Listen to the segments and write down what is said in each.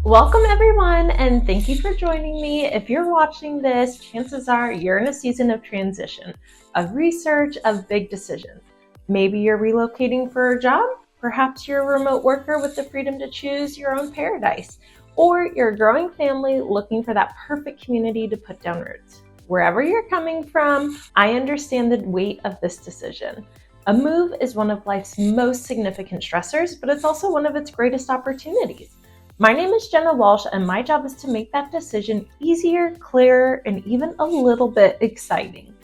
Welcome everyone, and thank you for joining me. If you're watching this, chances are you're in a season of transition, of research, of big decisions. Maybe you're relocating for a job, perhaps you're a remote worker with the freedom to choose your own paradise, or you're a growing family looking for that perfect community to put down roots. Wherever you're coming from, I understand the weight of this decision. A move is one of life's most significant stressors, but it's also one of its greatest opportunities. My name is Jenna Walsh, and my job is to make that decision easier, clearer, and even a little bit exciting.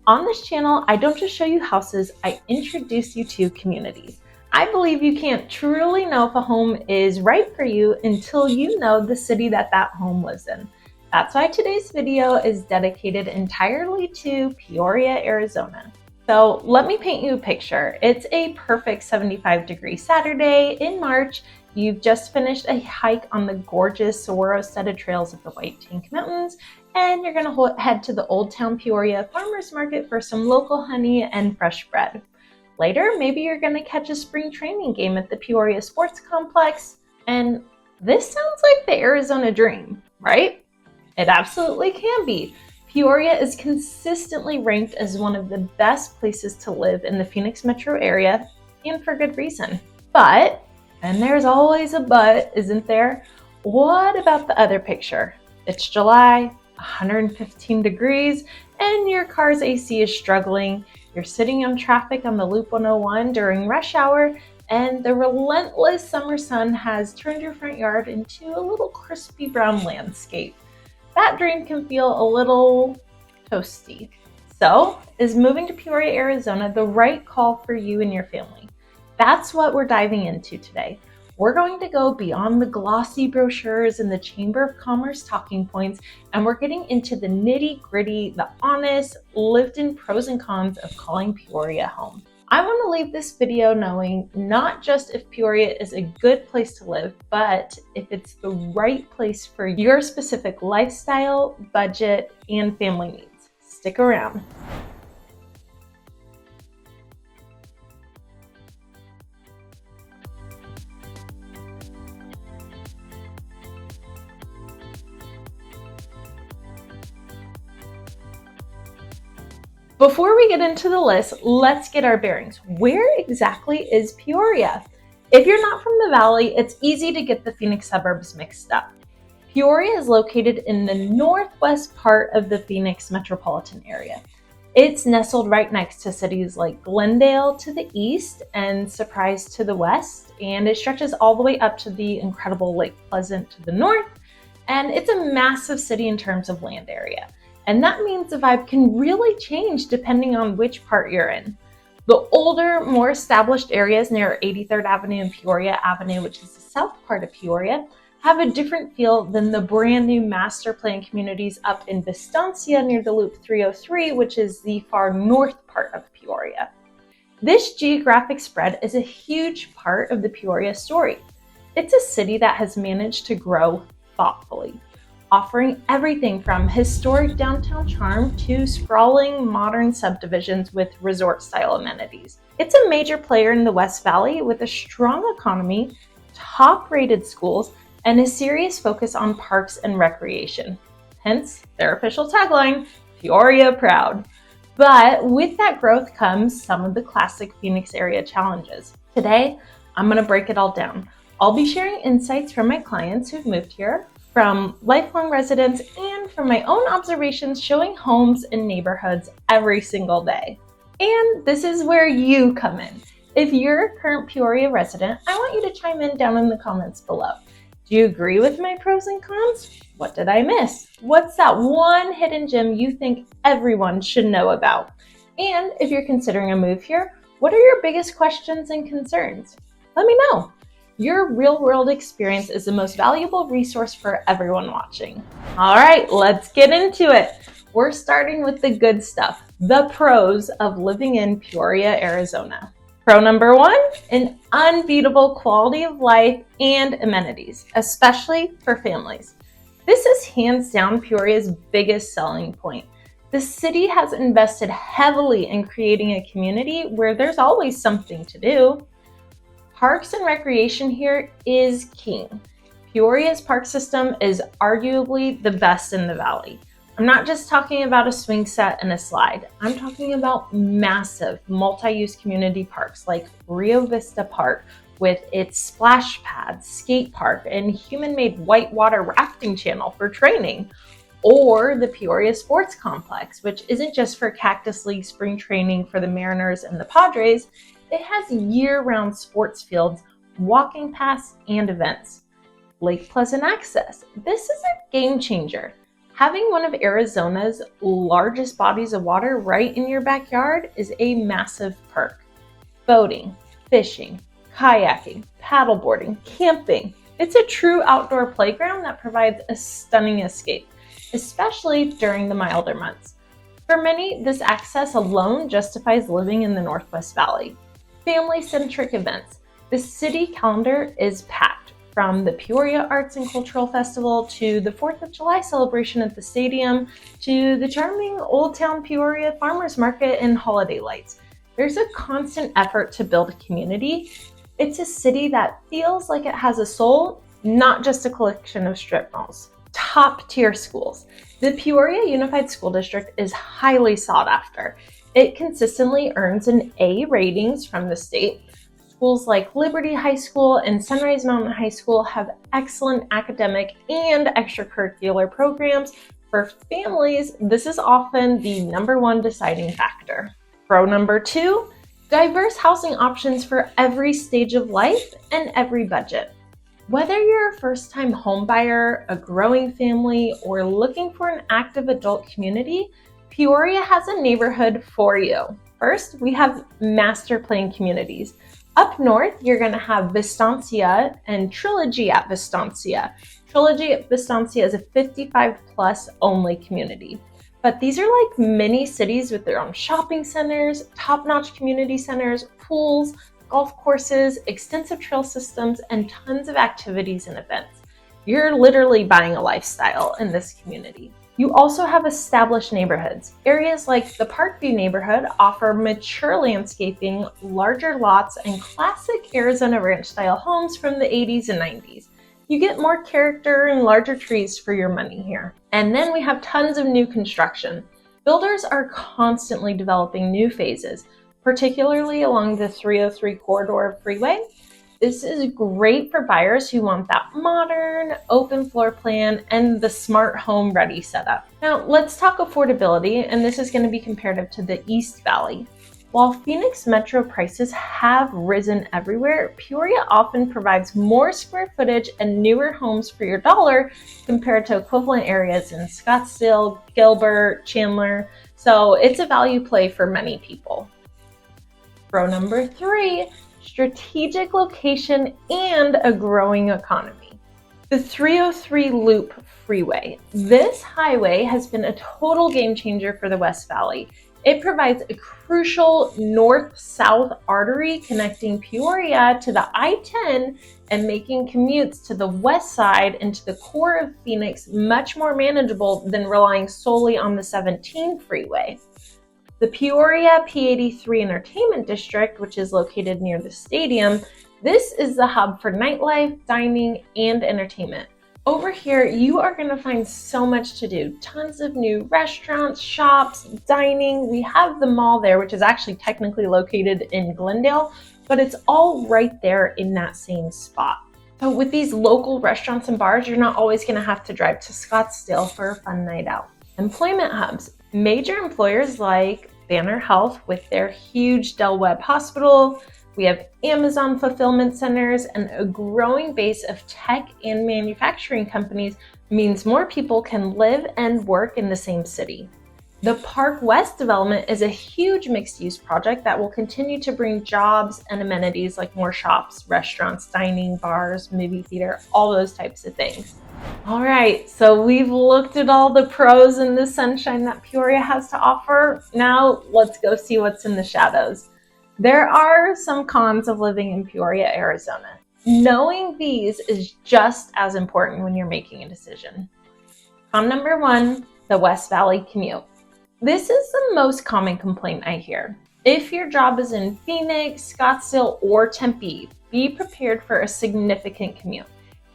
On this channel, I don't just show you houses, I introduce you to communities. I believe you can't truly know if a home is right for you until you know the city that home lives in. That's why today's video is dedicated entirely to Peoria, Arizona. So let me paint you a picture. It's a perfect 75-degree Saturday in March. You've just finished a hike on the gorgeous saguaro-studded trails of the White Tank Mountains, and you're gonna head to the Old Town Peoria Farmers Market for some local honey and fresh bread. Later, maybe you're gonna catch a spring training game at the Peoria Sports Complex, and this sounds like the Arizona dream, right? It absolutely can be. Peoria is consistently ranked as one of the best places to live in the Phoenix metro area, and for good reason. But, and there's always a but, isn't there? What about the other picture? It's July, 115 degrees, and your car's AC is struggling. You're sitting on traffic on the Loop 101 during rush hour, and the relentless summer sun has turned your front yard into a little crispy brown landscape. That dream can feel a little toasty. So, is moving to Peoria, Arizona the right call for you and your family? That's what we're diving into today. We're going to go beyond the glossy brochures and the Chamber of Commerce talking points, and we're getting into the nitty-gritty, the honest, lived-in pros and cons of calling Peoria home. I want to leave this video knowing not just if Peoria is a good place to live, but if it's the right place for your specific lifestyle, budget, and family needs. Stick around. Before we get into the list, let's get our bearings. Where exactly is Peoria? If you're not from the Valley, it's easy to get the Phoenix suburbs mixed up. Peoria is located in the northwest part of the Phoenix metropolitan area. It's nestled right next to cities like Glendale to the east and Surprise to the west, and it stretches all the way up to the incredible Lake Pleasant to the north, and it's a massive city in terms of land area. And that means the vibe can really change depending on which part you're in. The older, more established areas near 83rd Avenue and Peoria Avenue, which is the south part of Peoria, have a different feel than the brand new master plan communities up in Vistancia near the Loop 303, which is the far north part of Peoria. This geographic spread is a huge part of the Peoria story. It's a city that has managed to grow thoughtfully, offering everything from historic downtown charm to sprawling modern subdivisions with resort-style amenities. It's a major player in the West Valley with a strong economy, top-rated schools, and a serious focus on parks and recreation. Hence, their official tagline, Peoria Proud. But with that growth comes some of the classic Phoenix area challenges. Today, I'm going to break it all down. I'll be sharing insights from my clients who've moved here, from lifelong residents, and from my own observations showing homes and neighborhoods every single day. And this is where you come in. If you're a current Peoria resident, I want you to chime in down in the comments below. Do you agree with my pros and cons? What did I miss? What's that one hidden gem you think everyone should know about? And if you're considering a move here, what are your biggest questions and concerns? Let me know. Your real-world experience is the most valuable resource for everyone watching. All right, let's get into it. We're starting with the good stuff, the pros of living in Peoria, Arizona. Pro number one, an unbeatable quality of life and amenities, especially for families. This is hands down Peoria's biggest selling point. The city has invested heavily in creating a community where there's always something to do. Parks and recreation here is king. Peoria's park system is arguably the best in the valley. I'm not just talking about a swing set and a slide. I'm talking about massive multi-use community parks like Rio Vista Park with its splash pad, skate park, and human-made whitewater rafting channel for training. Or the Peoria Sports Complex, which isn't just for Cactus League spring training for the Mariners and the Padres. It has year-round sports fields, walking paths, and events. Lake Pleasant access. This is a game changer. Having one of Arizona's largest bodies of water right in your backyard is a massive perk. Boating, fishing, kayaking, paddleboarding, camping. It's a true outdoor playground that provides a stunning escape, especially during the milder months. For many, this access alone justifies living in the Northwest Valley. Family-centric events. The city calendar is packed, from the Peoria Arts and Cultural Festival to the 4th of July celebration at the stadium to the charming Old Town Peoria Farmers Market and holiday lights. There's a constant effort to build a community. It's a city that feels like it has a soul, not just a collection of strip malls. Top-tier schools. The Peoria Unified School District is highly sought after. It consistently earns an A ratings from the state. Schools like Liberty High School and Sunrise Mountain High School have excellent academic and extracurricular programs. For families, this is often the #1 deciding factor. Pro number 2, diverse housing options for every stage of life and every budget. Whether you're a first-time home buyer, a growing family, or looking for an active adult community, Peoria has a neighborhood for you. First, we have master plan communities. Up north, you're going to have Vistancia and Trilogy at Vistancia. Trilogy at Vistancia is a 55+ only community. But these are like mini cities with their own shopping centers, top-notch community centers, pools, golf courses, extensive trail systems, and tons of activities and events. You're literally buying a lifestyle in this community. You also have established neighborhoods. Areas like the Parkview neighborhood offer mature landscaping, larger lots, and classic Arizona ranch-style homes from the 80s and 90s. You get more character and larger trees for your money here. And then we have tons of new construction. Builders are constantly developing new phases, particularly along the 303 corridor freeway. This is great for buyers who want that modern, open floor plan and the smart home ready setup. Now let's talk affordability, and this is going to be comparative to the East Valley. While Phoenix metro prices have risen everywhere, Peoria often provides more square footage and newer homes for your dollar compared to equivalent areas in Scottsdale, Gilbert, Chandler. So it's a value play for many people. Pro number 3, strategic location and a growing economy. The 303 Loop Freeway. This highway has been a total game changer for the West Valley. It provides a crucial north-south artery connecting Peoria to the I-10 and making commutes to the west side and to the core of Phoenix much more manageable than relying solely on the 17 freeway. The Peoria P83 Entertainment District, which is located near the stadium, this is the hub for nightlife, dining, and entertainment. Over here, you are going to find so much to do. Tons of new restaurants, shops, dining. We have the mall there, which is actually technically located in Glendale, but it's all right there in that same spot. So with these local restaurants and bars, you're not always going to have to drive to Scottsdale for a fun night out. Employment hubs. Major employers like Banner Health with their huge Del Webb Hospital. We have Amazon fulfillment centers, and a growing base of tech and manufacturing companies means more people can live and work in the same city. The Park West development is a huge mixed-use project that will continue to bring jobs and amenities like more shops, restaurants, dining, bars, movie theater, all those types of things. All right, so we've looked at all the pros and the sunshine that Peoria has to offer. Now let's go see what's in the shadows. There are some cons of living in Peoria, Arizona. Knowing these is just as important when you're making a decision. Con number 1, the West Valley commute. This is the most common complaint I hear. If your job is in Phoenix, Scottsdale, or Tempe, be prepared for a significant commute.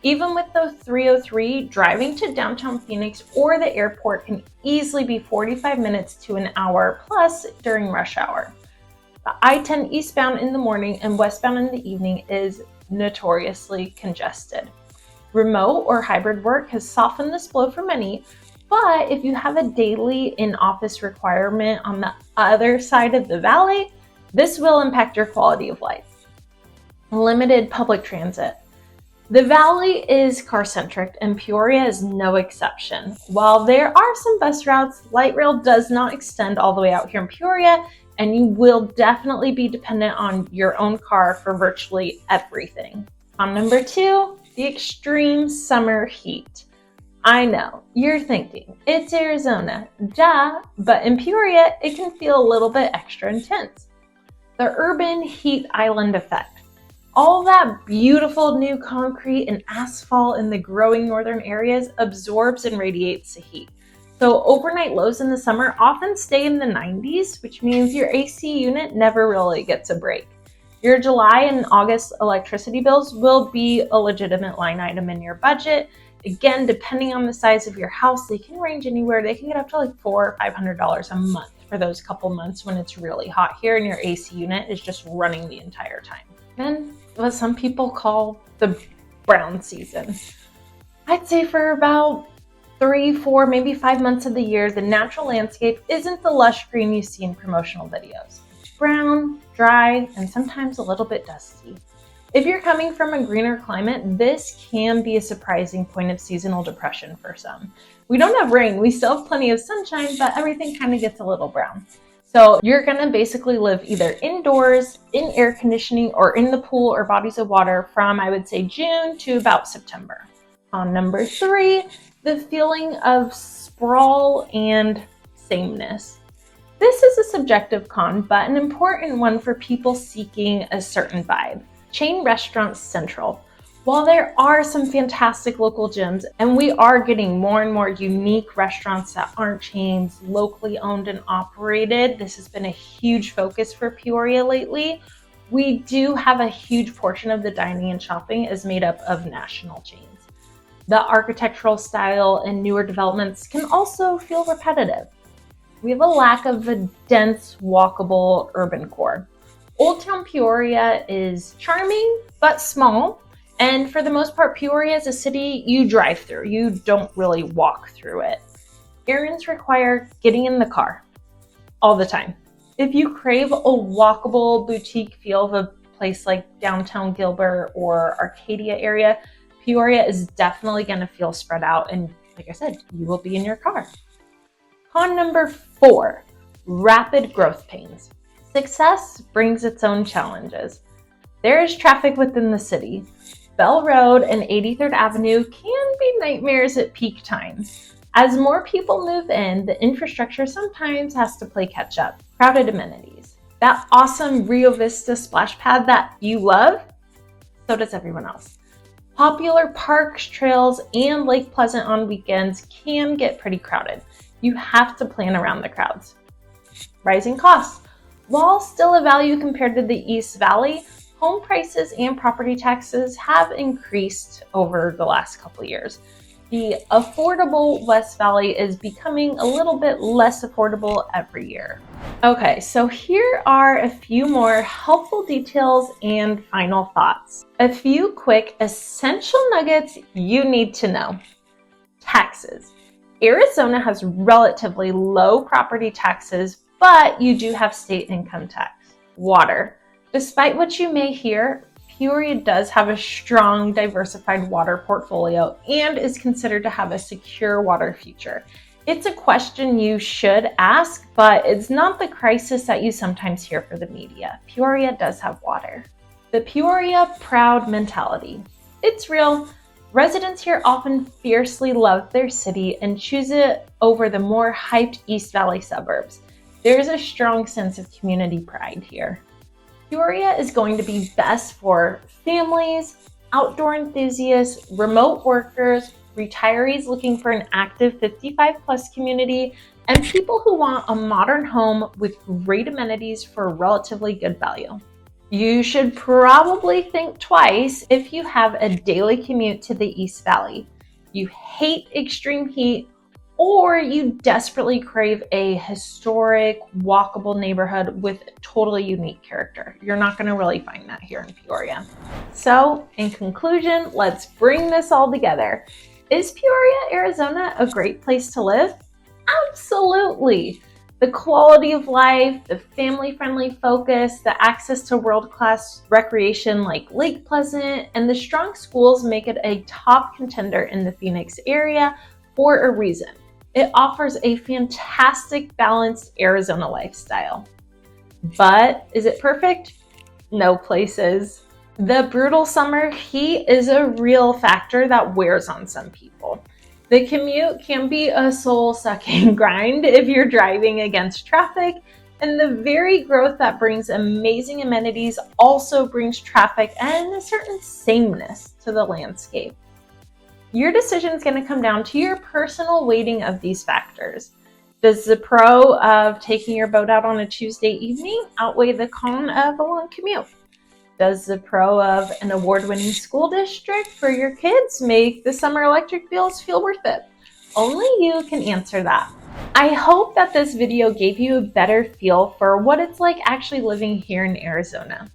Even with the 303, driving to downtown Phoenix or the airport can easily be 45 minutes to an hour plus during rush hour. The I-10 eastbound in the morning and westbound in the evening is notoriously congested. Remote or hybrid work has softened this blow for many, but if you have a daily in-office requirement on the other side of the valley, this will impact your quality of life. Limited public transit. The valley is car-centric and Peoria is no exception. While there are some bus routes, light rail does not extend all the way out here in Peoria, and you will definitely be dependent on your own car for virtually everything. On number 2, the extreme summer heat. I know, you're thinking, it's Arizona, duh, but in Peoria, it can feel a little bit extra intense. The urban heat island effect. All that beautiful new concrete and asphalt in the growing northern areas absorbs and radiates the heat. So overnight lows in the summer often stay in the 90s, which means your AC unit never really gets a break. Your July and August electricity bills will be a legitimate line item in your budget. Again, depending on the size of your house, they can range anywhere. They can get up to like $400 or $500 a month for those couple months when it's really hot here and your AC unit is just running the entire time. And what some people call the brown season. I'd say for about 3, 4, maybe 5 months of the year, the natural landscape isn't the lush green you see in promotional videos. It's brown, dry, and sometimes a little bit dusty. If you're coming from a greener climate, this can be a surprising point of seasonal depression for some. We don't have rain, we still have plenty of sunshine, but everything kind of gets a little brown. So you're gonna basically live either indoors, in air conditioning, or in the pool or bodies of water from, I would say, June to about September. On number 3, the feeling of sprawl and sameness. This is a subjective con, but an important one for people seeking a certain vibe. Chain restaurants central. While there are some fantastic local gyms, and we are getting more and more unique restaurants that aren't chains, locally owned and operated, this has been a huge focus for Peoria lately. We do have a huge portion of the dining and shopping is made up of national chains. The architectural style and newer developments can also feel repetitive. We have a lack of a dense, walkable urban core. Old Town Peoria is charming, but small. And for the most part, Peoria is a city you drive through. You don't really walk through it. Errands require getting in the car all the time. If you crave a walkable boutique feel of a place like downtown Gilbert or Arcadia area, Peoria is definitely going to feel spread out. And like I said, you will be in your car. Con number 4, rapid growth pains. Success brings its own challenges. There is traffic within the city. Bell Road and 83rd Avenue can be nightmares at peak times. As more people move in, the infrastructure sometimes has to play catch up. Crowded amenities. That awesome Rio Vista splash pad that you love, so does everyone else. Popular parks, trails, and Lake Pleasant on weekends can get pretty crowded. You have to plan around the crowds. Rising costs. While still a value compared to the East Valley, home prices and property taxes have increased over the last couple of years. The affordable West Valley is becoming a little bit less affordable every year. Okay, so here are a few more helpful details and final thoughts. A few quick essential nuggets you need to know. Taxes. Arizona has relatively low property taxes, but you do have state income tax. Water. Despite what you may hear, Peoria does have a strong, diversified water portfolio and is considered to have a secure water future. It's a question you should ask, but it's not the crisis that you sometimes hear for the media. Peoria does have water. The Peoria proud mentality. It's real. Residents here often fiercely love their city and choose it over the more hyped East Valley suburbs. There's a strong sense of community pride here. Peoria is going to be best for families, outdoor enthusiasts, remote workers, retirees looking for an active 55+ community, and people who want a modern home with great amenities for relatively good value. You should probably think twice if you have a daily commute to the East Valley, you hate extreme heat, or you desperately crave a historic, walkable neighborhood with totally unique character. You're not going to really find that here in Peoria. So, in conclusion, let's bring this all together. Is Peoria, Arizona a great place to live? Absolutely. The quality of life, the family-friendly focus, the access to world-class recreation like Lake Pleasant, and the strong schools make it a top contender in the Phoenix area for a reason. It offers a fantastic, balanced Arizona lifestyle. But is it perfect? No place is. The brutal summer heat is a real factor that wears on some people. The commute can be a soul-sucking grind if you're driving against traffic, and the very growth that brings amazing amenities also brings traffic and a certain sameness to the landscape. Your decision is going to come down to your personal weighting of these factors. Does the pro of taking your boat out on a Tuesday evening outweigh the con of a long commute? Does the pro of an award-winning school district for your kids make the summer electric bills feel worth it? Only you can answer that. I hope that this video gave you a better feel for what it's like actually living here in Arizona.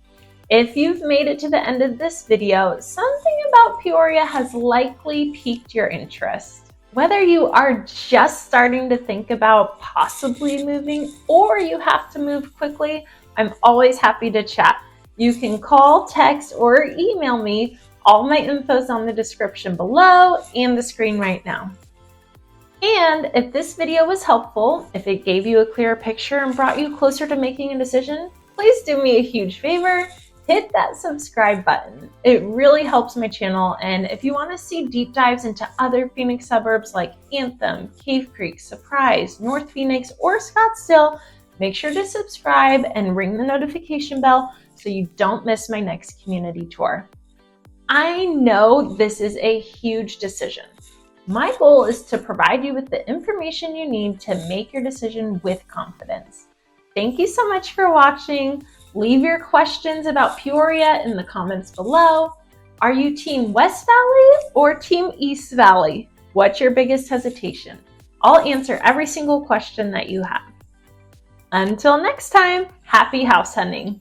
If you've made it to the end of this video, something about Peoria has likely piqued your interest. Whether you are just starting to think about possibly moving or you have to move quickly, I'm always happy to chat. You can call, text, or email me. All my info is on the description below and the screen right now. And if this video was helpful, if it gave you a clearer picture and brought you closer to making a decision, please do me a huge favor. Hit that subscribe button. It really helps my channel, and if you want to see deep dives into other Phoenix suburbs like Anthem, Cave Creek, Surprise, North Phoenix, or Scottsdale, make sure to subscribe and ring the notification bell so you don't miss my next community tour. I know this is a huge decision. My goal is to provide you with the information you need to make your decision with confidence. Thank you so much for watching. Leave your questions about Peoria in the comments below. Are you Team West Valley or Team East Valley? What's your biggest hesitation? I'll answer every single question that you have. Until next time, happy house hunting.